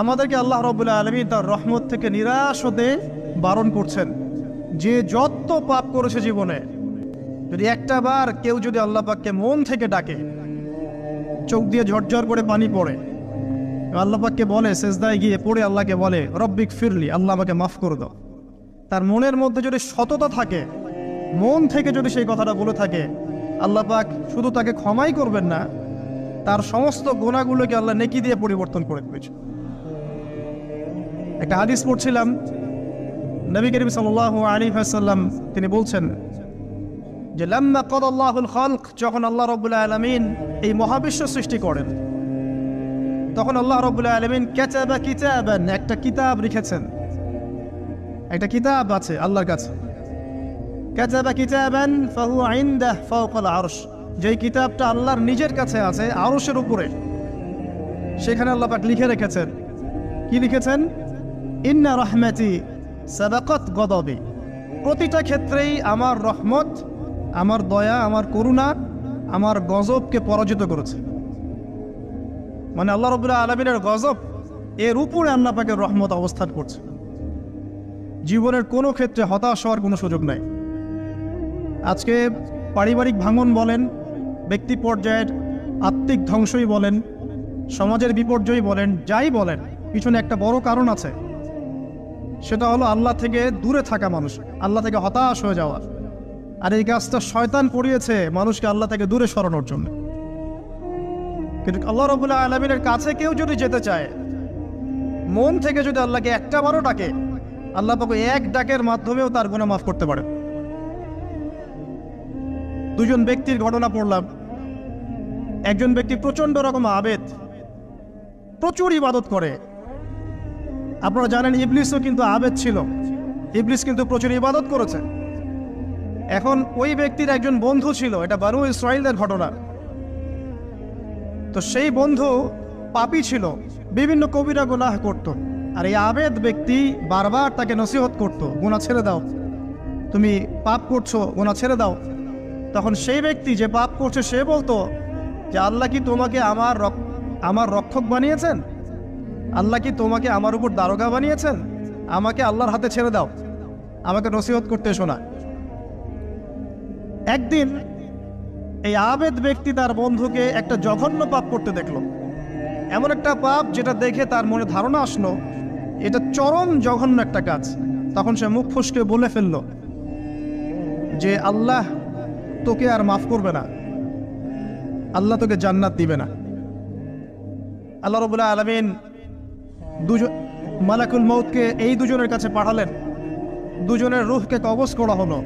আমাদেরকে আল্লাহ রাব্বুল আলামিন তার রহমত থেকে নিরাশ হতে বারণ করছেন। যে যত পাপ করেছে জীবনে, যদি একটা বার কেউ যদি আল্লাহ পাককে মন থেকে ডাকে, চোখ দিয়ে ঝরঝর করে পানি পড়ে, আল্লাহ পাককে বলে, সেজদায় গিয়ে পড়ে আল্লাহকে বলে রব্বিক ফিরলি, আল্লাহ আমাকে মাফ করে দাও, তার মনের মধ্যে যদি সততা থাকে, মন থেকে যদি সেই কথাটা বলে থাকে, আল্লাহ পাক শুধু তাকে ক্ষমাই করবেন না, তার সমস্ত গুনাহগুলোকে আল্লাহ নেকি দিয়ে পরিবর্তন করে দিয়েছে। একটা হাদিস পড়ছিলাম, নবী করিম সাল্লাল্লাহু আলাইহি ওয়াসাল্লাম তিনি বলছেন যে লাম্মা কাদাল্লাহুল খালক, যখন আল্লাহ রাব্বুল আলামিন এই মহাবিশ্ব সৃষ্টি করেন, তখন আল্লাহ রাব্বুল আলামিন কাতাবা কিতাবান, একটা কিতাব লিখেছেন, একটা কিতাব আছে আল্লাহর কাছে। কাতাবা কিতাবান ফাহুয়া ইনদাহু ফাওকাল আরশ, যেই কিতাবটা আল্লাহর নিজের কাছে আছে আরশের উপরে, সেখানে আল্লাহ পাক লিখে রেখেছেন। কি লিখেছেন? ইন্না রাহমাতি সাবাকাত গদাবি, প্রতিটা ক্ষেত্রেই আমার রহমত, আমার দয়া, আমার করুণা আমার গজবকে পরাজিত করেছে। মানে আল্লাহ রাব্বুল আলামিনের গজব এর উপরে আল্লাহ পাকের রহমত অবস্থান করছে। জীবনের কোনো ক্ষেত্রে হতাশ হওয়ার কোনো সুযোগ নাই। আজকে পারিবারিক ভাঙন বলেন, ব্যক্তি পর্যায়ের আত্মিক ধ্বংসই বলেন, সমাজের বিপর্যয় বলেন, যাই বলেন, পিছনে একটা বড় কারণ আছে। সেটা হলো আল্লাহ থেকে দূরে থাকা মানুষ, আল্লাহ থেকে হতাশ হয়ে যাওয়া। আর এই কাজটা শয়তান করিয়েছে মানুষকে আল্লাহ থেকে দূরে সরানোর জন্য। কিন্তু আল্লাহ রাব্বুল আলামিনের কাছে কেউ যদি যেতে চায়, মন থেকে যদি আল্লাহকে একটা বারও ডাকে, আল্লাহ পাক এক ডাকের মাধ্যমেও তার গুনাহ মাফ করতে পারে। দুজন ব্যক্তির ঘটনা পড়লাম। একজন ব্যক্তি প্রচন্ড রকম আবেদ, প্রচুর ইবাদত করে। আপনারা জানেন ইবলিসও কিন্তু আবেদ ছিল, ইবলিস কিন্তু প্রচুর ইবাদত করেছে। এখন ওই ব্যক্তির একজন বন্ধু ছিল, এটা বানু ইসরাঈলের ঘটনা। তো সেই বন্ধু পাপী ছিল, বিভিন্ন কবিরা গুনাহ করত। আর এই আবেদ ব্যক্তি বারবার তাকে নসিহত করত, গুনাহ ছেড়ে দাও, তুমি পাপ করছো, গুনাহ ছেড়ে দাও। তখন সেই ব্যক্তি যে পাপ করছে সে বলতো যে আল্লাহ কি তোমাকে আমার রক্ষক বানিয়েছেন? আল্লাহ কি তোমাকে আমার উপর দারোগা বানিয়েছেন? আমাকে আল্লাহর হাতে ছেড়ে দাও, আমাকে নসিহত করতে শোনা। একদিন এই আবেদ ব্যক্তি তার বন্ধুকে একটা জঘন্য পাপ করতে দেখলো, এমন একটা পাপ যেটা দেখে তার মনে ধারণা আসলো এটা চরম জঘন্য একটা কাজ। তখন সে মুখ ফসকে বলে ফেললো যে আল্লাহ তোকে আর মাফ করবে না, আল্লাহ তোকে জান্নাত দিবে না। আল্লাহ রাব্বুল আলামিন মালাকুল মউতকে এই দুজনের কাছে পাঠালেন, দুজনের রূহকে কবজ করা হলো।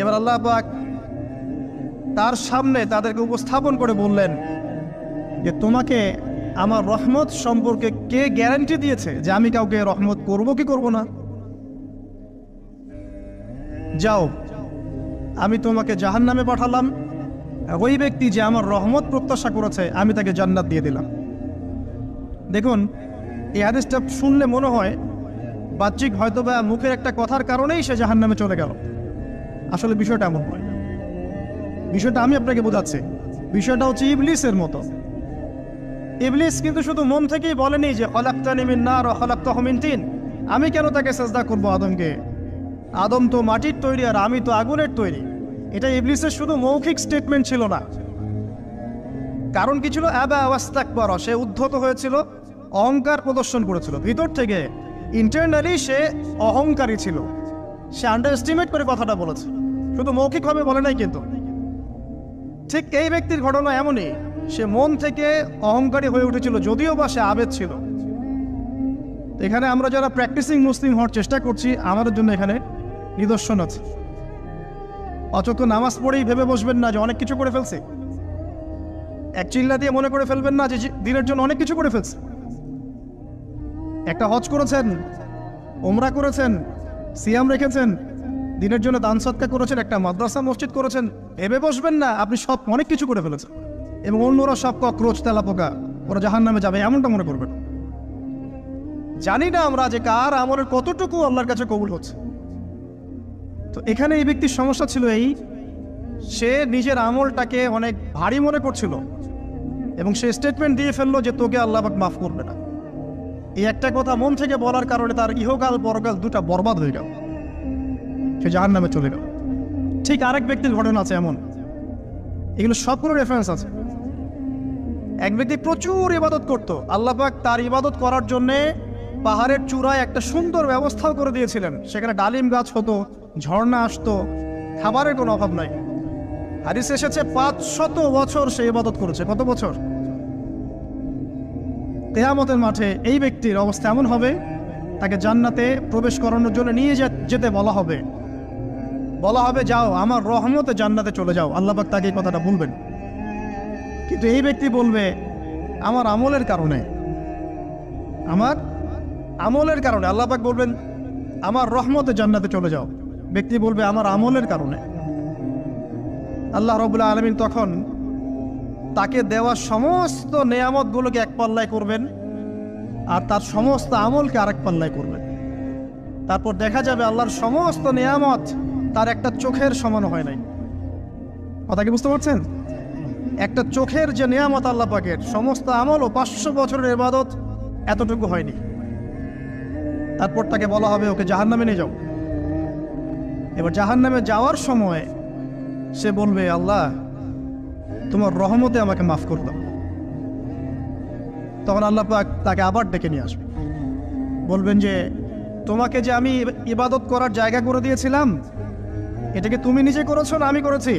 এবার আল্লাহ পাক তার সামনে তাদেরকে উপস্থাপন করে বললেন যে তোমাকে আমার রহমত সম্পর্কে কে গ্যারান্টি দিয়েছে যে আমি কাউকে রহমত করব কি করব না? যাও, আমি তোমাকে জাহান্নামে পাঠালাম, ওই ব্যক্তি যে আমার রহমত প্রত্যাশা করেছে আমি তাকে জান্নাত দিয়ে দিলাম। দেখুন, এই হাদিসটা শুনলে মনে হয় বাহ্যিক হয়তো বা মুখের একটা কথার কারণেই সে জাহান্নামে চলে গেল। আসলে বিষয়টা এমন নয়। বিষয়টা আমি আপনাকে বোঝাচ্ছি। বিষয়টা হচ্ছে ইবলিসের মতো। ইবলিস কিন্তু শুধু মন থেকেই বলেনি যে খলাকতানি মিন নার ওয়া খলাকতাহু মিন তিন, আমি কেন তাকে সিজদা করব আদমকে? আদম তো মাটির তৈরি আর আমি তো আগুনের তৈরি। এটা ইবলিসের শুধু মৌখিক স্টেটমেন্ট ছিল না, কারণ কি ছিল? আবা ওয়াস্তাকবারা, সে উদ্ধত হয়েছিল, অহংকার প্রদর্শন করেছিল। ভিতর থেকে ইন্টারনালি সে অহংকারী ছিল, সে আন্ডার এস্টিমেট করে কথাটা বলেছে, শুধু মৌখিকভাবে বলে নাই। কিন্তু ঠিক এই ব্যক্তির ঘটনা এমনই, সে মন থেকে অহংকারী হয়ে উঠেছিল, যদিও বা সে আবেদ ছিল। এখানে আমরা যারা প্র্যাকটিসিং মুসলিম হওয়ার চেষ্টা করছি, আমাদের জন্য এখানে নিদর্শন আছে। অচক্ষ নামাজ পড়েই ভেবে বসবেন না যে অনেক কিছু করে ফেলছে, এক চিল্লা দিয়ে মনে করে ফেলবেন না যে দিনের জন্য অনেক কিছু করে ফেলছে। একটা হজ করেছেন, ওমরা করেছেন, সিয়াম রেখেছেন, দিনের জন্য দান সদকা করেছেন, একটা মাদ্রাসা মসজিদ করেছেন, ভেবে বসবেন না আপনি সব অনেক কিছু করে ফেলেছেন এবং অন্যরা সব ককরোচ তেলাপোকা, ওরা জাহান্নামে যাবে, এমনটা মনে করবেন। জানি না আমরা যে কার আমলের কতটুকু আল্লাহর কাছে কবুল হচ্ছে। তো এখানে এই ব্যক্তির সমস্যা ছিল এই, সে নিজের আমলটাকে অনেক ভারী মনে করছিল এবং সে স্টেটমেন্ট দিয়ে ফেললো যে তোকে আল্লাহ পাক মাফ করবে না। এই একটা কথা মন থেকে বলার কারণে তার ইহকাল পরকাল দুটা বরবাদ হয়ে গেল, সে জাহান্নামে চলে গেল। ঠিক আরেক ব্যক্তির ঘটনা আছে এমন, এগুলো সবগুলো রেফারেন্স আছে। এক ব্যক্তি প্রচুর ইবাদত করত, আল্লাহ পাক তার ইবাদত করার জন্যে পাহাড়ের চূড়ায় একটা সুন্দর ব্যবস্থাও করে দিয়েছিলেন। সেখানে ডালিম গাছ হতো, ঝর্ণা আসতো, খাবারের কোনো অভাব নাই। হাদিস এসেছে 500 বছর সে ইবাদত করেছে। কত বছর? কিয়ামতের মাঠে এই ব্যক্তির অবস্থা এমন হবে, তাকে জান্নাতে প্রবেশ করানোর জন্য নিয়ে যেতে বলা হবে, যাও আমার রহমতে জান্নাতে চলে যাও। আল্লাহ পাক তাকে এই কথাটা বলবেন, কিন্তু এই ব্যক্তি বলবে আমার আমলের কারণে, আল্লাহ পাক বলবেন আমার রহমতে জান্নাতে চলে যাও। ব্যক্তি বলবে আমার আমলের কারণে। আল্লাহ রাব্বুল আলামিন তখন তাকে দেওয়া সমস্ত নেয়ামতগুলোকে এক পাল্লায় করবেন, আর তার সমস্ত আমলকে আরেক পাল্লায় করবেন। তারপর দেখা যাবে আল্লাহর সমস্ত নেয়ামত তার একটা চোখের সমান হয় নাই। কথা কি বুঝতে পারছেন? একটা চোখের যে নেয়ামত আল্লাহ পাকের, সমস্ত আমল ও 500 বছরের ইবাদত এতটুকু হয়নি। তারপর তাকে বলা হবে ওকে জাহান্নামে নিয়ে যাও। এবার জাহান্নামে যাওয়ার সময় সে বলবে আল্লাহ তোমার রহমতে আমাকে মাফ করে দাও। তখন আল্লাহ পাক তাকে আবার ডেকে নিয়ে আসবে, বলবেন যে তোমাকে যে আমি ইবাদত করার জায়গা করে দিয়েছিলাম, এটাকে তুমি নিজে করেছো না আমি করেছি?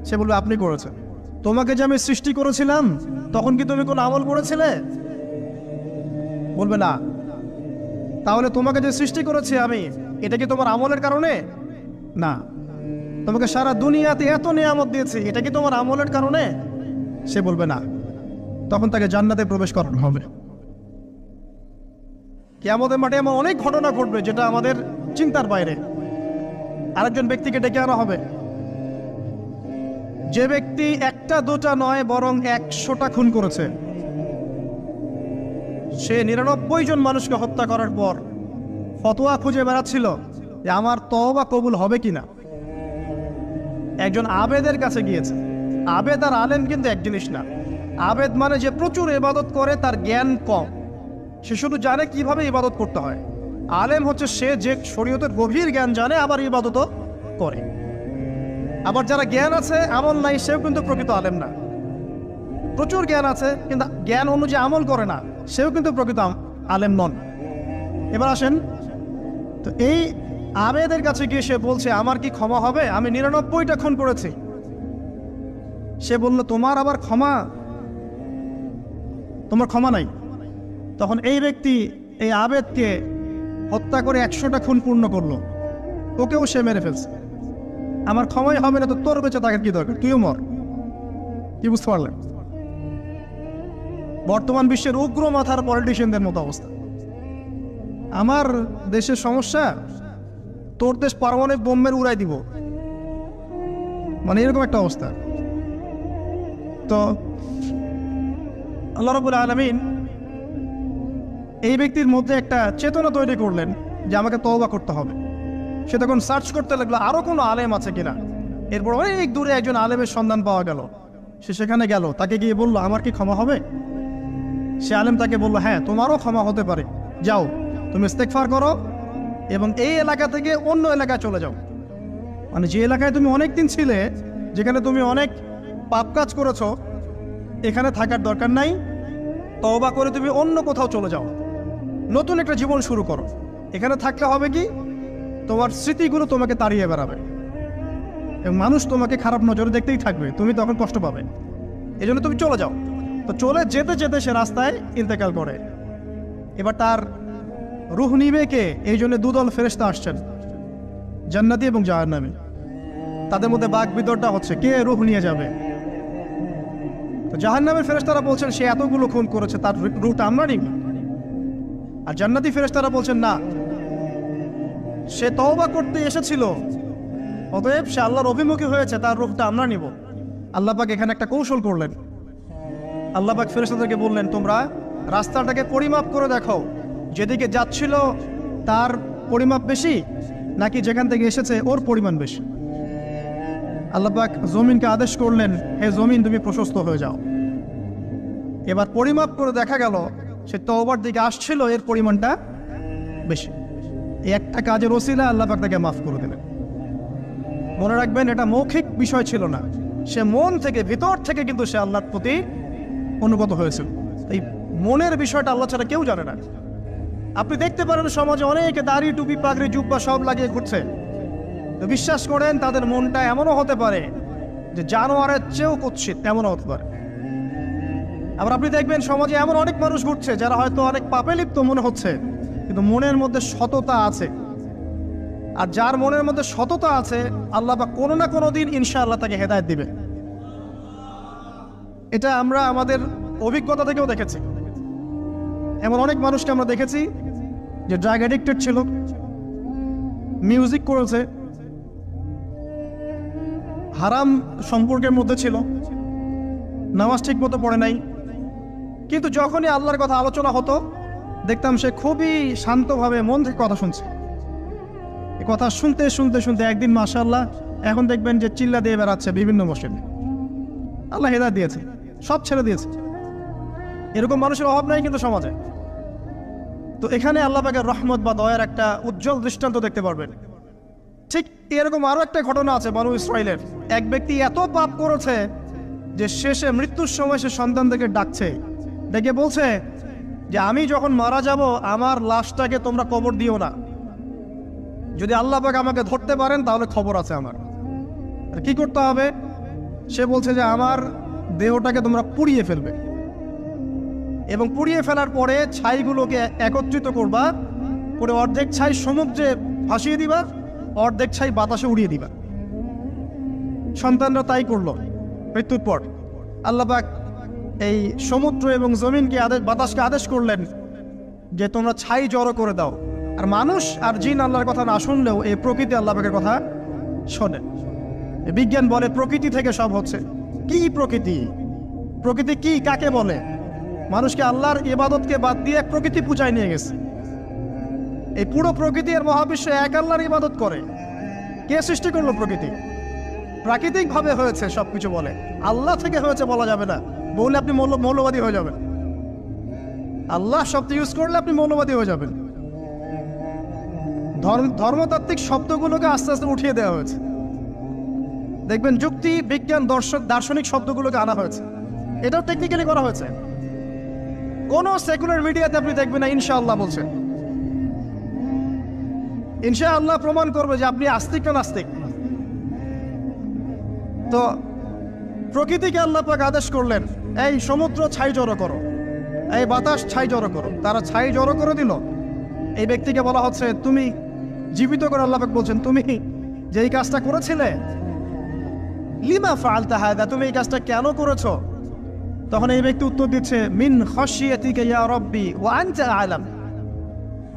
সে বলবে আপনি করেছেন। তোমাকে যে আমি সৃষ্টি করেছিলাম তখন কি তুমি কোনো আমল করেছিলে? বলবে না। তাহলে তোমাকে যে সৃষ্টি করেছি আমি, এটা কি তোমার আমলের কারণে? না। তোমাকে সারা দুনিয়াতে এত নিয়ামত দিয়েছি, এটা কি তোমার আমলের কারণে? সে বলবে না। তখন তাকে জান্নাতে প্রবেশ করানো হবে। কিয়ামতের মাঠে এমন অনেক ঘটনা ঘটবে যেটা আমাদের চিন্তার বাইরে। আরেকজন ব্যক্তিকে ডেকে আনা হবে, যে ব্যক্তি একটা দুটা নয় বরং 100টা খুন করেছে। সে 99 জন মানুষকে হত্যা করার পর ফতোয়া খুঁজে বেড়াচ্ছিল যে আমার তওবা কবুল হবে কিনা। একজন আবেদের কাছে গিয়েছে। আবেদ আর আলেম কিন্তু এক জিনিস না। আবেদ মানে যে প্রচুর ইবাদত করে, তার জ্ঞান কম, সে শুধু জানে কিভাবে ইবাদত করতে হয়। আলেম হচ্ছে সে যে শরীয়তের গভীর জ্ঞান জানে, আবার ইবাদতও করে। আবার যারা জ্ঞান আছে আমল নাই, সেও কিন্তু প্রকৃত আলেম না। প্রচুর জ্ঞান আছে কিন্তু জ্ঞান অনুযায়ী আমল করে না, সেও কিন্তু প্রকৃত আলেম নন। এবার আসেন তো, এই আবেদের কাছে গিয়ে সে বলছে আমার কি ক্ষমা হবে? আমি 99টা খুন করেছি। সে বলল তোমার আবার ক্ষমা? তোমার ক্ষমা নাই। তখন এই ব্যক্তি এই আবেদকে হত্যা করে 100টা খুন পূর্ণ করলো, ওকেও সে মেরে ফেলছে। আমার ক্ষমাই হবে না তো তোর বেঁচে থাকার কি দরকার, তুইও মর। কি বুঝতে পারলেন? বর্তমান বিশ্বের উগ্র মাথার পলিটিশিয়ানদের মতো অবস্থা। আমার দেশের সমস্যা, তোর দেশ পারমাণবিক বোমের উড়াই দিব, মানে এরকম একটা অবস্থা। তো আল্লাহ রাব্বুল আলামিন এই ব্যক্তির মধ্যে একটা চেতনা তৈরি করলেন যে আমাকে তওবা করতে হবে। সে তখন সার্চ করতে লাগলো আরো কোনো আলেম আছে কিনা। এরপর অনেক দূরে একজন আলেমের সন্ধান পাওয়া গেল। সে সেখানে গেল, তাকে গিয়ে বলল আমার কি ক্ষমা হবে? সে আলেম তাকে বলল হ্যাঁ তোমারও ক্ষমা হতে পারে, যাও তুমি ইস্তেগফার করো এবং এই এলাকা থেকে অন্য এলাকায় চলে যাও। মানে যে এলাকায় তুমি অনেক দিন ছিলে, যেখানে তুমি অনেক পাপ কাজ করেছো, এখানে থাকার দরকার নাই। তওবা করে তুমি অন্য কোথাও চলে যাও, নতুন একটা জীবন শুরু করো। এখানে থাকলে হবে কি, তোমার স্মৃতিগুলো তোমাকে তাড়িয়ে বেড়াবে এবং মানুষ তোমাকে খারাপ নজরে দেখতেই থাকবে, তুমি তখন কষ্ট পাবে। এই জন্য তুমি চলে যাও। তো চলে যেতে যেতে সে রাস্তায় ইন্তেকাল করে। এবার তার রূহ নিবে কে? এই জন্য দুদল ফেরেশতা আসছেন, জান্নাতি এবং জাহান্নামী। তাদের মধ্যে বাক বিতরটা হচ্ছে কে রূহ নিয়ে যাবে। তো জাহান্নামের ফেরেশতারা বলছেন সে এতগুলো খুন করেছে, তার রূহটা আমরা নিব। আর জান্নাতি ফেরেশতারা বলছেন না, সে তওবা করতে এসেছিল, অতএব সে আল্লাহর অভিমুখী হয়েছে, তার রূহটা আমরা নিব। আল্লাহ পাক এখানে একটা কৌশল করলেন। আল্লাহ পাক ফেরেশতাদেরকে বললেন তোমরা রাস্তাটাকে পরিমাপ করে দেখো, যেদিকে যাচ্ছিল তার পরিমাপ বেশি নাকি যেখান থেকে এসেছে ওর পরিমাণ বেশি। আল্লাহ পাক জমিনকে আদেশ করলেন হে জমিন তুমি প্রশস্ত হয়ে যাও। এবার পরিমাপ করে দেখা গেল সে তওবার দিকে আসছিল, এর পরিমাণটা বেশি। এই একটা কাজের ওসিলা আল্লাহ পাক তাকে মাফ করে দিলেন। মনে রাখবেন, এটা মৌখিক বিষয় ছিল না, সে মন থেকে, ভিতর থেকে কিন্তু সে আল্লাহর প্রতি অনুগত হয়েছিল। এই মনের বিষয়টা আল্লাহ ছাড়া কেউ জানে না। আপনি দেখতে পারেন সমাজে অনেকে দাড়ি, টুপি, পাগড়ি, জুব্বা সব লাগিয়ে ঘুরছে, তো বিশ্বাস করেন তাদের মনটা এমনও হতে পারে যে জানোয়ারের চেয়েও কুৎসিত, এমনও হতে পারে। আবার আপনি দেখবেন সমাজে এমন অনেক মানুষ ঘুরছে যারা হয়তো অনেক পাপে লিপ্ত মনে হচ্ছে, কিন্তু মনের মধ্যে সততা আছে। আর যার মনের মধ্যে সততা আছে, আল্লাহ বা কোনো না কোনো দিন ইনশাআল্লাহ তাকে হেদায়েত দিবে। এটা আমরা আমাদের অভিজ্ঞতা থেকেও দেখেছি। এমন অনেক মানুষকে আমরা দেখেছি যে ড্রাগ অ্যাডিক্টেড ছিল, মিউজিক করেছে, হারাম সম্পর্কের মধ্যে ছিল, নামাজ ঠিক মতো পড়ে নাই, কিন্তু যখনই আল্লাহর কথা আলোচনা হতো দেখতাম সে খুবই শান্তভাবে মন থেকে কথা শুনছে। এই কথা শুনতে শুনতে শুনতে একদিন মাশাআল্লাহ এখন দেখবেন যে চিল্লা দিয়ে বেড়াচ্ছে বিভিন্ন মসজিদে। আল্লাহ হেদায়েত দিয়েছে, সব ছেড়ে দিয়েছে। এরকম মানুষের অভাব নাই কিন্তু সমাজে। তো এখানে আল্লাহ পাকের রহমত বা দয়ার একটা উজ্জ্বল দৃষ্টান্ত দেখতে পারবেন। ঠিক এরকম আরো একটা ঘটনা আছে বনু ইসরাইলের। এক ব্যক্তি এত পাপ করেছে যে শেষে মৃত্যুর সময় সে সন্তানদেরকে ডাকছে, ডেকে বলছে যে আমি যখন মারা যাব আমার লাশটাকে তোমরা কবর দিও না, যদি আল্লাহ পাক আমাকে ধরতে পারেন তাহলে খবর আছে আমার। আর কি করতে হবে? সে বলছে যে আমার দেহটাকে তোমরা পুড়িয়ে ফেলবে, এবং পুড়িয়ে ফেলার পরে ছাইগুলোকে একত্রিত করবা, করে অর্ধেক ছাই সমুদ্রে ভাসিয়ে দিবা, অর্ধেক ছাই বাতাসে উড়িয়ে দিবা। সন্তানরা তাই করলো। মৃত্যুর পর আল্লাহ পাক এই সমুদ্র এবং জমিনকে বাতাসকে আদেশ করলেন যে তোমরা ছাই জড়ো করে দাও। আর মানুষ আর জিন আল্লাহর কথা না শুনলেও এই প্রকৃতি আল্লাহ পাকের কথা শোনে। বিজ্ঞান বলে প্রকৃতি থেকে সব হচ্ছে। কি প্রকৃতি? প্রকৃতি কি, কাকে বলে? মানুষকে আল্লাহর ইবাদতকে বাদ দিয়ে প্রকৃতি পূজায় নিয়ে গেছে। এই পুরো প্রকৃতি আর মহাবিশ্ব এক আল্লাহর ইবাদত করে। কে সৃষ্টি করলো প্রকৃতি? প্রাকৃতিক ভাবে হয়েছে সবকিছু বলে, আল্লাহ থেকে হয়েছে বলা যাবে না। বললে আপনি মৌলবাদী হয়ে যাবেন। আল্লাহ শব্দ ইউজ করলে আপনি মৌলবাদী হয়ে যাবেন। ধর্মতাত্ত্বিক শব্দগুলোকে আস্তে আস্তে উঠিয়ে দেওয়া হয়েছে। দেখবেন যুক্তি, বিজ্ঞান, দার্শনিক শব্দগুলোকে আনা হয়েছে। এটাও টেকনিক্যালি করা হয়েছে। কোন সেকুলার মিডিয়াতে আপনি দেখবেন না ইনশাআল্লাহ বলছে। ইনশাআল্লাহ প্রমাণ করবে যে আপনি আস্তিক না নাস্তিক। তো প্রকৃতিকে আল্লাহ পাক আদেশ করলেন, এই সমুদ্র ছাই জড়ো করো, এই বাতাস ছাই জড়ো করো। তারা ছাই জড়ো করে দিল। এই ব্যক্তিকে বলা হচ্ছে তুমি জীবিত করে, আল্লাহ পাক বলছেন তুমি যেই কাজটা করেছিলে, লিমা ফাআলতা হাদা, তুমি এই কাজটা কেন করেছো? তখন এই ব্যক্তি উত্তর দিচ্ছে, মিন খাশিয়াতিকা ইয়া রাব্বি ওয়া আনতা আ'লাম।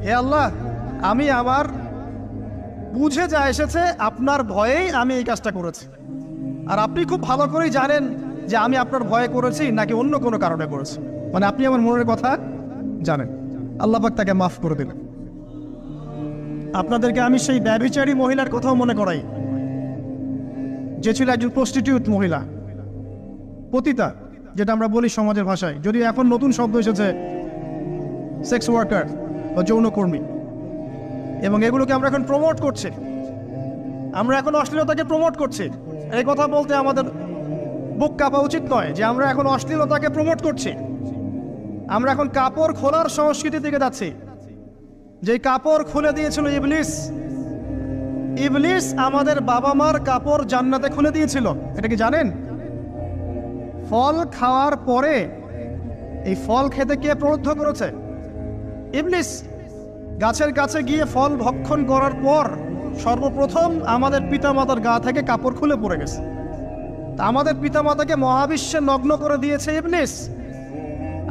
হে আল্লাহ, আমি আমার বুঝে যা এসেছে আপনার ভয়েই আমি এই কাজটা করেছি, আর আপনি খুব ভালো করেই জানেন যে আমি আপনার ভয়ে করেছি নাকি অন্য কোনো কারণে করেছি। মানে আপনি আমার মনের কথা জানেন। আল্লাহ পাক তাকে মাফ করে দিলেন। আপনাদেরকে আমি সেই ব্যভিচারী মহিলার কথাও মনে করাই, যে ছিল একজন প্রস্টিটিউট মহিলা, পতিতা, যেটা আমরা বলি সমাজের ভাষায়। যদিও এখন নতুন শব্দ এসেছে সেক্স ওয়ার্কার বা যৌনকর্মী, এবং এগুলোকে আমরা এখন প্রমোট করছি। আমরা এখন অশ্লীলতাকে প্রমোট করছি। এই কথা বলতে আমাদের বুক কাঁপা উচিত নয় যে আমরা এখন অশ্লীলতাকে প্রমোট করছি। আমরা এখন কাপড় খোলার সংস্কৃতি দিকে যাচ্ছি। যে কাপড় খুলে দিয়েছিল ইবলিস। ইবলিস আমাদের বাবা মার কাপড় জান্নাতে খুলে দিয়েছিল, এটা কি জানেন? ফল খাওয়ার পরে এই ফল খেতে কে প্রলুব্ধ করেছে? ইবলিস। গাছের কাছে গিয়ে ফল ভক্ষণ করার পর সর্বপ্রথম আমাদের পিতামাতার গা থেকে কাপড় খুলে পড়ে গেছে। তা আমাদের পিতামাতাকে মহাবিশ্বে নগ্ন করে দিয়েছে ইবলিস,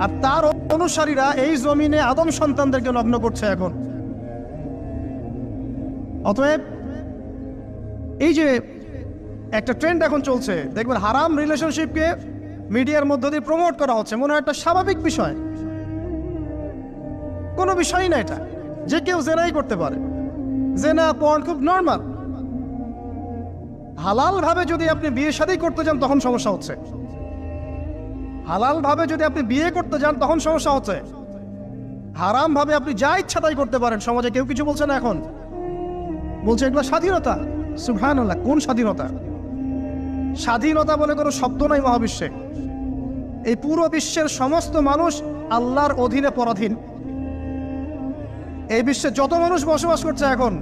আর তার অনুসারীরা এই জমিনে আদম সন্তানদেরকে নগ্ন করছে এখন। অতএব এই যে একটা ট্রেন্ড এখন চলছে, দেখবেন হারাম রিলেশনশিপকে মিডিয়ার মধ্য দিয়ে প্রমোট করা হচ্ছে, মনে হয় একটা স্বাভাবিক বিষয়। কোনো বিষয়ই না এটা, যে কেউ জেনাই করতে পারে। জেনা, পর্ন খুব নর্মাল। হালাল ভাবে যদি আপনি বিয়ে শাদী করতে যান তখন সমস্যা হচ্ছে। হালাল ভাবে যদি আপনি বিয়ে করতে যান তখন সমস্যা হচ্ছে। হারামভাবে আপনি যা ইচ্ছা তাই করতে পারেন, সমাজে কেউ কিছু বলছে না। এখন বলছে এগুলো স্বাধীনতা। সুবহানাল্লাহ, কোন স্বাধীনতা? স্বাধীনতা বলে কোনো শব্দ নাই মহাবিশ্বে। এই পুরো বিশ্বের সমস্ত মানুষ আল্লাহর অধীনে পরাধীন। এই বিশ্বে যত মানুষ বসবাস করছে এখন,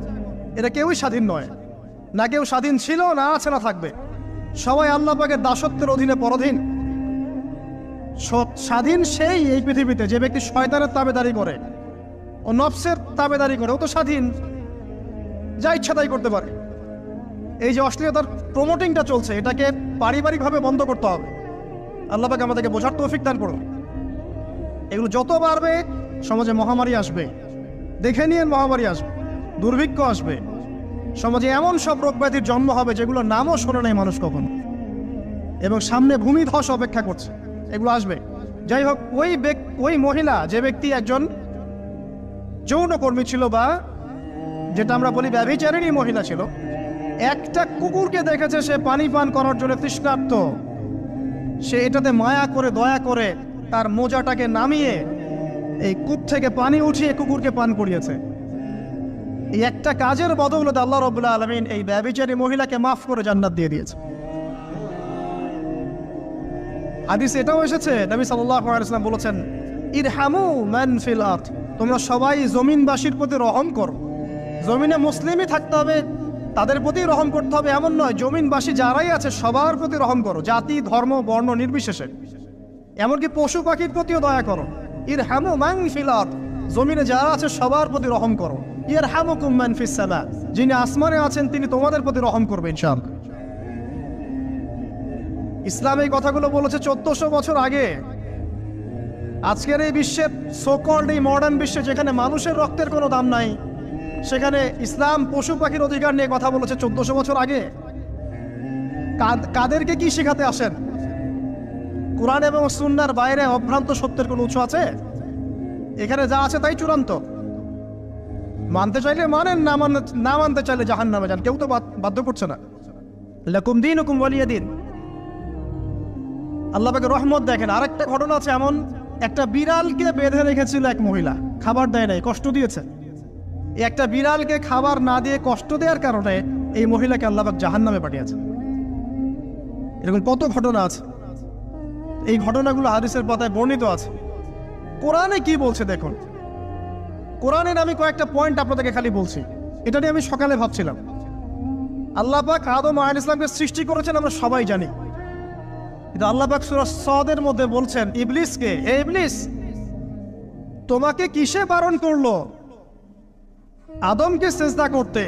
এরা কেউই স্বাধীন নয়, না কেউ স্বাধীন ছিল, না আছে, না থাকবে। সবাই আল্লাহ পাকের দাসত্বের অধীনে পরাধীন। স্বাধীন সেই এই পৃথিবীতে যে ব্যক্তি শয়তানের তাবেদারি করে ও নফসের তাবেদারি করে, ও তো স্বাধীন, যা ইচ্ছা তাই করতে পারে। এই যে অশ্লীলতার প্রমোটিংটা চলছে, এটাকে পারিবারিকভাবে বন্ধ করতে হবে। আল্লাহ পাক আমাদেরকে বোঝার তৌফিক দান করুন। এগুলো যত বাড়বে সমাজে মহামারী আসবে, দেখে নিয়ে মহামারী আসবে, দুর্ভিক্ষ আসবে, সমাজে এমন সব রোগ ব্যাধির জন্ম হবে যেগুলো নামও শোনে নাই মানুষ কখনো, এবং সামনে ভূমিধস অপেক্ষা করছে, এগুলো আসবে। যাই হোক, ওই মহিলা, যে ব্যক্তি একজন যৌনকর্মী ছিল, বা যেটা আমরা বলি ব্যভিচারিণী মহিলা ছিল, একটা কুকুরকে দেখেছে সে পানি পান করার জন্য তৃষ্ণার্ত, সে এটাতে মায়া করে, দয়া করে তার মোজাটাকে নামিয়ে এই কূপ থেকে পানি উঠিয়ে কুকুরকে পান করিয়েছে। এই একটা কাজের বদৌলতে আল্লাহ রাব্বুল আলামিন এই ব্যভিচারী মহিলাকে মাফ করে জান্নাত দিয়ে দিয়েছে। হাদিসে এটাও এসেছে, নবী সাল্লাল্লাহু আলাইহি ওয়াসাল্লাম বলেছেন, ইরহামু মান ফিল আরদ, তোমরা সবাই জমিনবাসীর প্রতি রহম করো। জমিনে মুসলিমই থাকতে হবে, তাদের প্রতি রহম করতে হবে এমন নয়, জমিনবাসী যারাই আছে সবার প্রতি রহম করো, জাতি ধর্ম বর্ণ নির্বিশেষে। এমনকি পশু পাখির প্রতিও দয়া করো। ইরহামু মান ফিল আরদ, জমিনে যারা আছে সবার প্রতি রহম করো। ইয়ারহামুকুম মান ফিস সামা, যিনি আসমানে আছেন তিনি তোমাদের প্রতি রহম করবেন ইনশাআল্লাহ। ইসলাম এই কথাগুলো বলেছে 1400 বছর আগে। আজকের এই বিশ্বের সোকল্ড এই মডার্ন বিশ্বে, যেখানে মানুষের রক্তের কোনো দাম নাই, সেখানে ইসলাম পশু পাখির অধিকার নিয়ে কথা বলেছে 1400 বছর আগে। কাদেরকে কি শেখাতে আসেন? কোরআন এবং সুন্নাহর বাইরে অভ্রান্ত সত্যের কোনো উৎস আছে? এখানে যা আছে তাই চূড়ান্ত। মানতে চাইলে মানেন, না মানতে চাইলে জাহান্নামে যান, কেউ তো বাধ্য করছে না। লাকুম দীনুকুম ওয়ালিয়া দিন। আল্লাহ পাকের রহমত দেখেন। আরেকটা ঘটনা আছে এমন, একটা বিড়ালকে বেঁধে রেখেছিল এক মহিলা, খাবার দেয় নাই, কষ্ট দিয়েছে। একটা বিড়ালকে খাবার না দিয়ে কষ্ট দেওয়ার কারণে এই মহিলাকে আল্লাহ পাক জাহান্নামে পাঠিয়েছে। এরকম কত ঘটনা আছে, এই ঘটনাগুলো হাদিসের পাতায় বর্ণিত আছে। কোরআনে কি বলছে দেখুন। কোরআনের আমি কয়েকটা পয়েন্ট আপনাদেরকে খালি বলছি, এটা নিয়ে আমি সকালে ভাবছিলাম। আল্লাহ পাক আদম আলাইহিস সালামকে সৃষ্টি করেছেন আমরা সবাই জানি, কিন্তু আল্লাহ পাক সূরা সাদের মধ্যে বলছেন ইবলিসকে, হে ইবলিস, তোমাকে কিসে বারণ করলো আদমকে সিজদা করতে,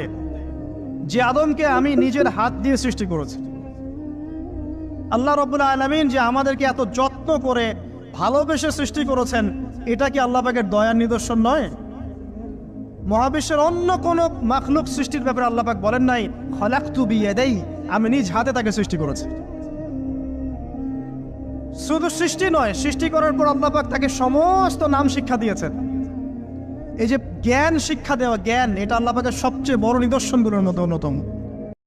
যে আদমকে আমি নিজের হাত দিয়ে সৃষ্টি করেছি। আল্লাহ রাব্বুল আলামিন যে আমাদেরকে এত যত্ন করে ভালোবেসে সৃষ্টি করেছেন, এটা কি আল্লাহ পাকের দয়ার নিদর্শন নয়? মহাবিশ্বের অন্য কোন মাখলুক সৃষ্টির ব্যাপারে আল্লাহ পাক বলেন নাই খলাকতু বিয়াদাই, আমি নিজ হাতে তাকে সৃষ্টি করেছি। শুধু সৃষ্টি নয়, সৃষ্টি করার পর আল্লাহ পাক তাকে সমস্ত নাম শিক্ষা দিয়েছেন। এই যে জ্ঞান শিক্ষা দেওয়া, জ্ঞান, এটা আল্লাহ পাকের সবচেয়ে বড় নিদর্শনগুলোর মধ্যে অন্যতম।